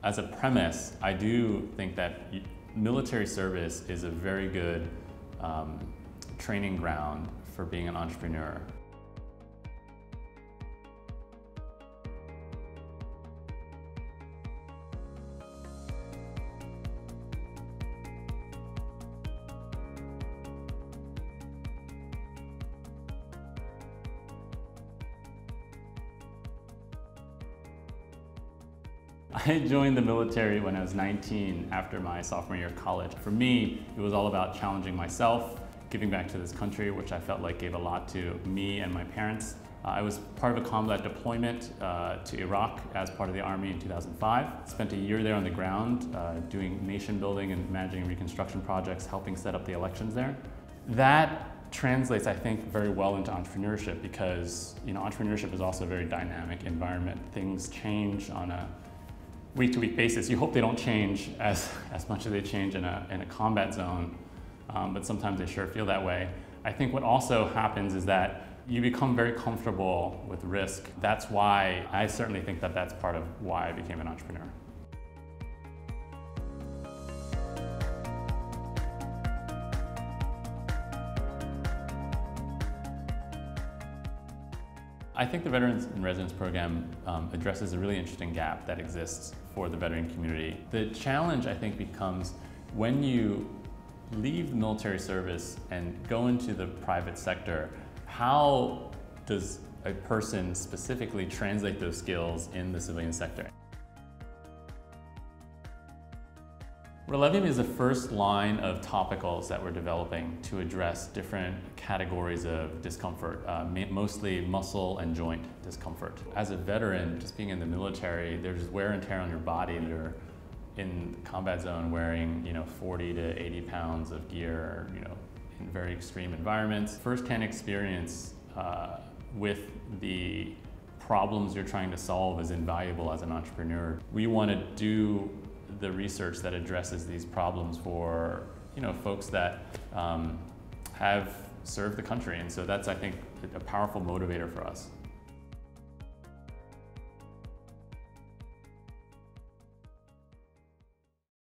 As a premise, I do think that military service is a very good training ground for being an entrepreneur. I joined the military when I was 19 after my sophomore year of college. For me, it was all about challenging myself, giving back to this country, which I felt like gave a lot to me and my parents. I was part of a combat deployment to Iraq as part of the Army in 2005. Spent a year there on the ground doing nation building and managing reconstruction projects, helping set up the elections there. That translates, I think, very well into entrepreneurship because entrepreneurship is also a very dynamic environment. Things change on a week-to-week basis. You hope they don't change as much as they change in a combat zone, but sometimes they sure feel that way. I think what also happens is that you become very comfortable with risk. That's why I certainly think that that's part of why I became an entrepreneur. I think the Veterans in Residence program addresses a really interesting gap that exists for the veteran community. The challenge, I think, becomes when you leave the military service and go into the private sector, how does a person specifically translate those skills in the civilian sector? Relevium is the first line of topicals that we're developing to address different categories of discomfort, mostly muscle and joint discomfort. As a veteran, just being in the military, there's wear and tear on your body. You're in the combat zone wearing 40 to 80 pounds of gear, in very extreme environments. First-hand experience with the problems you're trying to solve is invaluable as an entrepreneur. We want to do the research that addresses these problems for folks that have served the country, and so that's, I think, a powerful motivator for us.